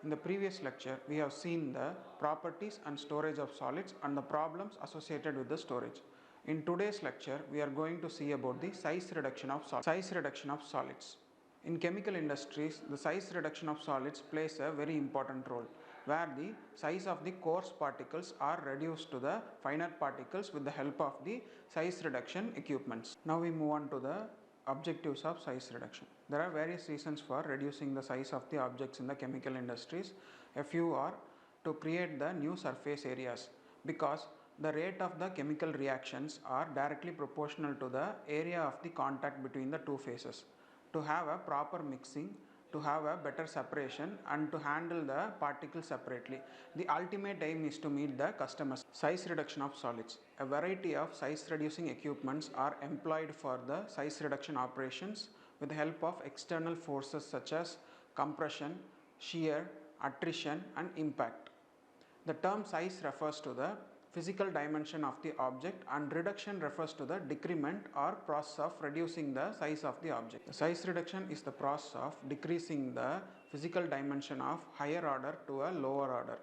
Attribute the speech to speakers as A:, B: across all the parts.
A: In the previous lecture, we have seen the properties and storage of solids and the problems associated with the storage. In today's lecture, we are going to see about the size reduction of solids. In chemical industries, the size reduction of solids plays a very important role, where the size of the coarse particles are reduced to the finer particles with the help of the size reduction equipments. Now we move on to the objectives of size reduction. There are various reasons for reducing the size of the objects in the chemical industries. A few are to create the new surface areas, because the rate of the chemical reactions are directly proportional to the area of the contact between the two phases. To have a proper mixing, to have a better separation, and to handle the particles separately. The ultimate aim is to meet the customer's size reduction of solids. A variety of size reducing equipments are employed for the size reduction operations with the help of external forces such as compression, shear, attrition, and impact. The term size refers to the physical dimension of the object, and reduction refers to the decrement or process of reducing the size of the object. The size reduction is the process of decreasing the physical dimension of higher order to a lower order.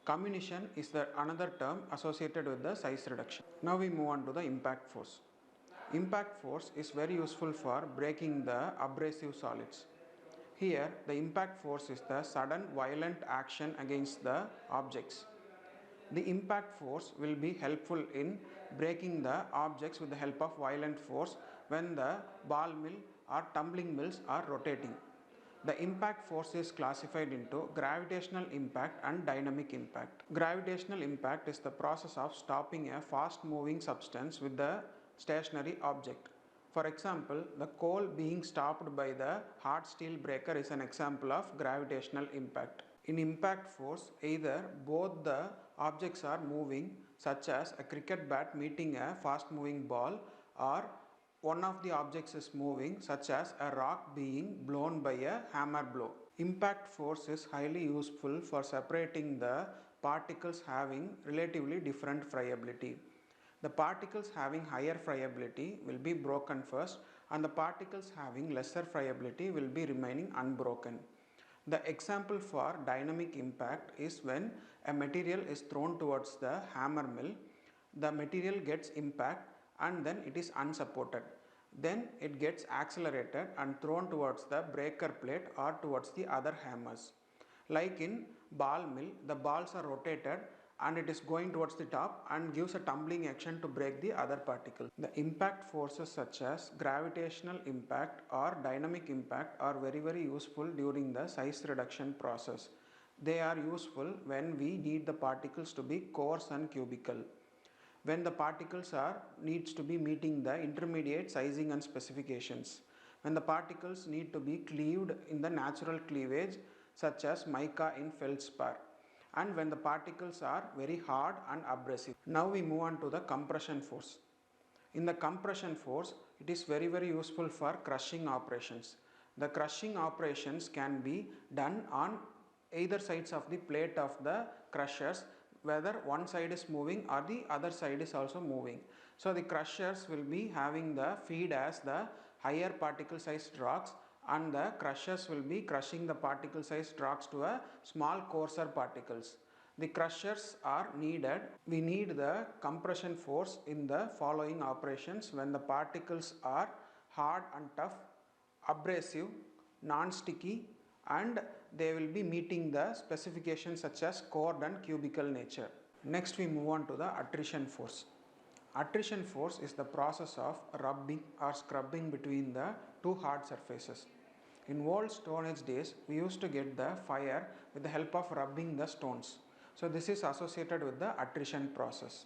A: Comminution is the another term associated with the size reduction. Now we move on to the impact force. Impact force is very useful for breaking the abrasive solids. Here, the impact force is the sudden violent action against the objects. The impact force will be helpful in breaking the objects with the help of violent force when the ball mill or tumbling mills are rotating. The impact force is classified into gravitational impact and dynamic impact. Gravitational impact is the process of stopping a fast moving substance with the stationary object. For example, the coal being stopped by the hot steel breaker is an example of gravitational impact. In impact force, either both the objects are moving, such as a cricket bat meeting a fast moving ball, or one of the objects is moving, such as a rock being blown by a hammer blow. Impact force is highly useful for separating the particles having relatively different friability. The particles having higher friability will be broken first, and the particles having lesser friability will be remaining unbroken. The example for dynamic impact is when a material is thrown towards the hammer mill, the material gets impact and then it is unsupported. Then it gets accelerated and thrown towards the breaker plate or towards the other hammers. Like in ball mill, the balls are rotated and it is going towards the top and gives a tumbling action to break the other particle. The impact forces such as gravitational impact or dynamic impact are very useful during the size reduction process. They are useful when we need the particles to be coarse and cubical, when the particles needs to be meeting the intermediate sizing and specifications, when the particles need to be cleaved in the natural cleavage such as mica in feldspar, and when the particles are very hard and abrasive. Now we move on to the compression force. In the compression force, it is very useful for crushing operations. The crushing operations can be done on either sides of the plate of the crushers, whether one side is moving or the other side is also moving. So the crushers will be having the feed as the higher particle sized rocks, and the crushers will be crushing the particle sized rocks to a small coarser particles. The crushers are needed. We need the compression force in the following operations: when the particles are hard and tough, abrasive, non-sticky, and they will be meeting the specifications such as cored and cubical nature. Next we move on to the attrition force. Attrition force is the process of rubbing or scrubbing between the two hard surfaces. In old Stone Age days, we used to get the fire with the help of rubbing the stones. So this is associated with the attrition process.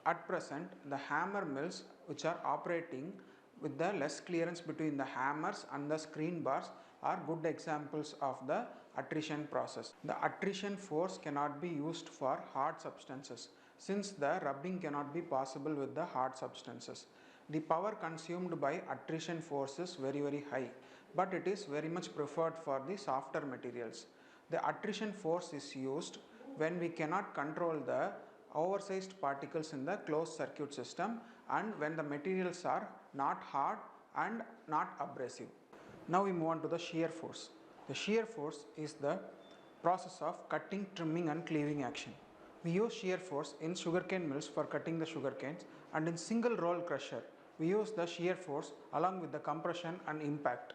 A: At present, the hammer mills which are operating with the less clearance between the hammers and the screen bars are good examples of the attrition process. The attrition force cannot be used for hard substances, since the rubbing cannot be possible with the hard substances. The power consumed by attrition force is very high, but it is very much preferred for the softer materials. The attrition force is used when we cannot control the oversized particles in the closed circuit system, and when the materials are not hard and not abrasive. Now we move on to the shear force. The shear force is the Process of cutting, trimming and cleaving action. We use shear force in sugarcane mills for cutting the sugarcanes, and in single roll crusher we use the shear force along with the compression and impact.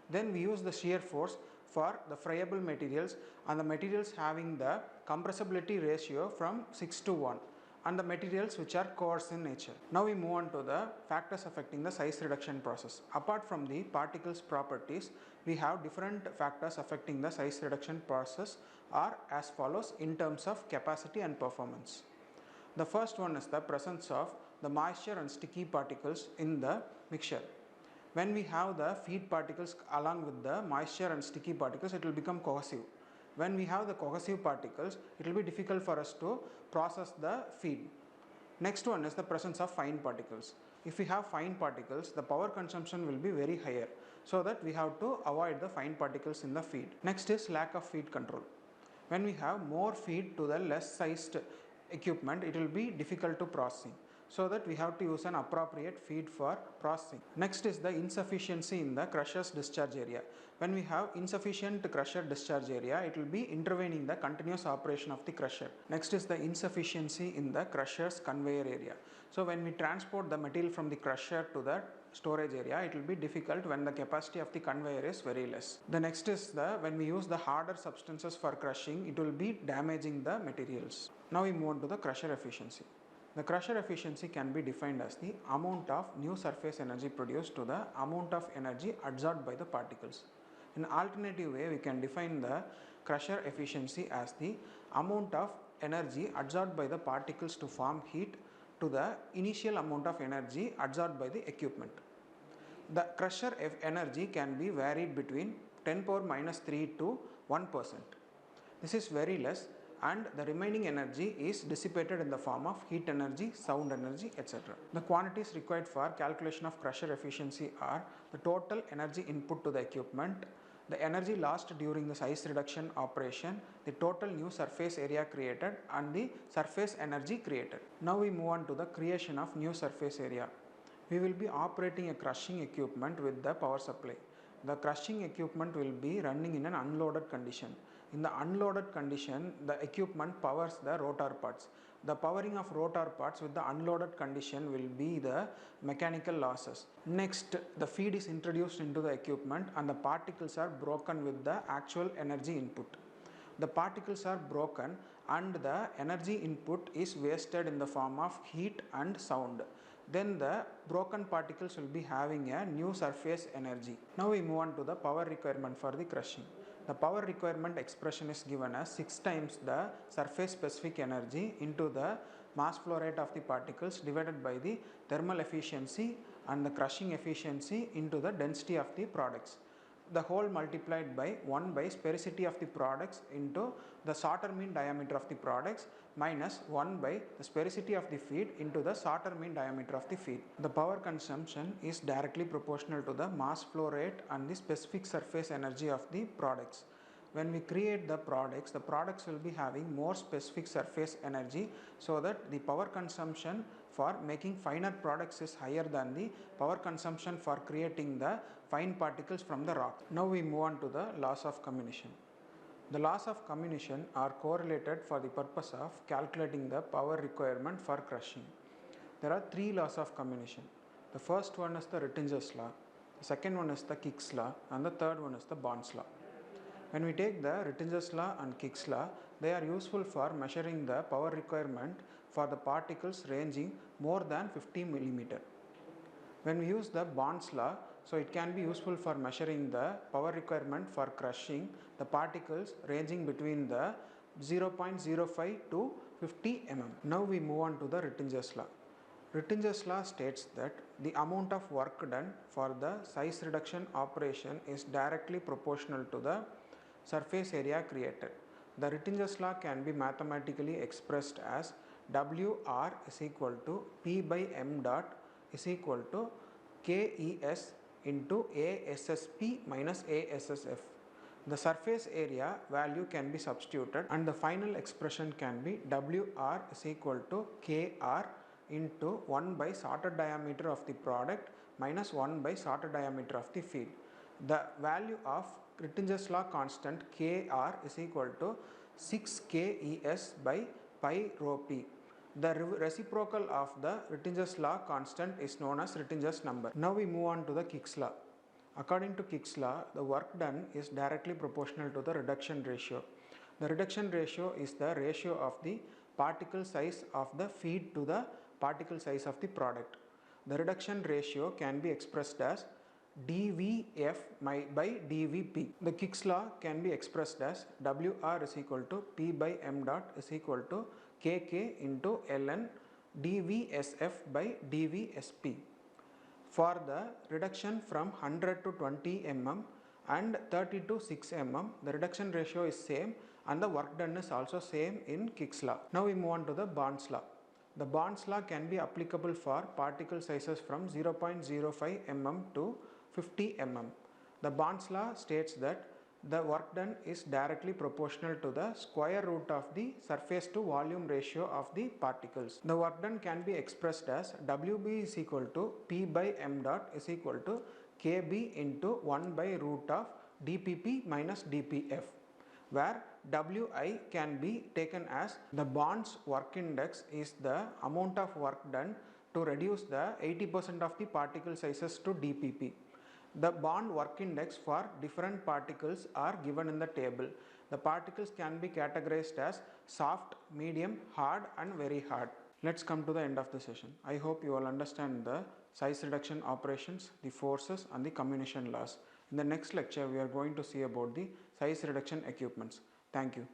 A: Then we use the shear force for the friable materials and the materials having the compressibility ratio from 6 to 1 and the materials which are coarse in nature. Now we move on to the factors affecting the size reduction process. Apart from the particles properties, we have different factors affecting the size reduction process are as follows in terms of capacity and performance. The first one is the presence of the moisture and sticky particles in the mixture. When we have the feed particles along with the moisture and sticky particles, it will become cohesive. When we have the cohesive particles, it will be difficult for us to process the feed. Next one is the presence of fine particles. If we have fine particles, the power consumption will be very higher, so that we have to avoid the fine particles in the feed. Next is lack of feed control. When we have more feed to the less sized equipment, it will be difficult to processing, so that we have to use an appropriate feed for processing. Next is the insufficiency in the crusher's discharge area. When we have insufficient crusher discharge area, it will be intervening the continuous operation of the crusher. Next is the insufficiency in the crusher's conveyor area. So when we transport the material from the crusher to the storage area, it will be difficult when the capacity of the conveyor is very less. The next is when we use the harder substances for crushing, it will be damaging the materials. Now we move on to the crusher efficiency. The crusher efficiency can be defined as the amount of new surface energy produced to the amount of energy absorbed by the particles. In an alternative way, we can define the crusher efficiency as the amount of energy absorbed by the particles to form heat to the initial amount of energy absorbed by the equipment. The crusher energy can be varied between 10 power minus 3 to 1%. This is very less, and the remaining energy is dissipated in the form of heat energy, sound energy, etc. The quantities required for calculation of crusher efficiency are the total energy input to the equipment, the energy lost during the size reduction operation, the total new surface area created, and the surface energy created. Now we move on to the creation of new surface area. We will be operating a crushing equipment with the power supply. The crushing equipment will be running in an unloaded condition. In the unloaded condition, the equipment powers the rotor parts. The powering of rotor parts with the unloaded condition will be the mechanical losses. Next, the feed is introduced into the equipment and the particles are broken with the actual energy input. The particles are broken and the energy input is wasted in the form of heat and sound. Then the broken particles will be having a new surface energy. Now we move on to the power requirement for the crushing. The power requirement expression is given as 6 times the surface specific energy into the mass flow rate of the particles divided by the thermal efficiency and the crushing efficiency into the density of the products. The whole multiplied by 1 by sphericity of the products into the sorter mean diameter of the products minus 1 by the sphericity of the feed into the sorter mean diameter of the feed. The power consumption is directly proportional to the mass flow rate and the specific surface energy of the products. When we create the products will be having more specific surface energy, so that the power consumption for making finer products is higher than the power consumption for creating the fine particles from the rock. Now we move on to the laws of comminution. The laws of comminution are correlated for the purpose of calculating the power requirement for crushing. There are 3 laws of comminution. The first one is the Rittinger's law, the second one is the Kick's law, and the third one is the Bond's law. When we take the Rittinger's law and Kick's law, they are useful for measuring the power requirement for the particles ranging more than 50 millimeter. When we use the Bond's law, so it can be useful for measuring the power requirement for crushing the particles ranging between the 0.05 to 50 mm. Now we move on to the Rittinger's law. Rittinger's law states that the amount of work done for the size reduction operation is directly proportional to the surface area created. The Rittinger's law can be mathematically expressed as WR is equal to P by M dot is equal to KES into ASSP minus ASSF. The surface area value can be substituted and the final expression can be WR is equal to KR into 1 by sorted diameter of the product minus 1 by sorted diameter of the feed. The value of Rittinger's law constant Kr is equal to 6 Kes by pi rho p. The reciprocal of the Rittinger's law constant is known as Rittinger's number. Now we move on to the Kick's law. According to Kick's law, the work done is directly proportional to the reduction ratio. The reduction ratio is the ratio of the particle size of the feed to the particle size of the product. The reduction ratio can be expressed as dVf by dVp. The Kick's law can be expressed as Wr is equal to P by m dot is equal to Kk into ln dVsf by dVsp. For the reduction from 100 to 20 mm and 30 to 6 mm, the reduction ratio is same and the work done is also same in Kick's law. Now we move on to the Bond's law. The Bond's law can be applicable for particle sizes from 0.05 mm to 50 mm. The Bond's law states that the work done is directly proportional to the square root of the surface to volume ratio of the particles. The work done can be expressed as Wb is equal to P by m dot is equal to Kb into 1 by root of dpp minus dpf, where Wi can be taken as the bond's work index is the amount of work done to reduce the 80% of the particle sizes to dpp. The bond work index for different particles are given in the table. The particles can be categorized as soft, medium, hard and very hard. Let's come to the end of the session. I hope you all understand the size reduction operations, the forces and the commutation laws. In the next lecture, we are going to see about the size reduction equipments. Thank you.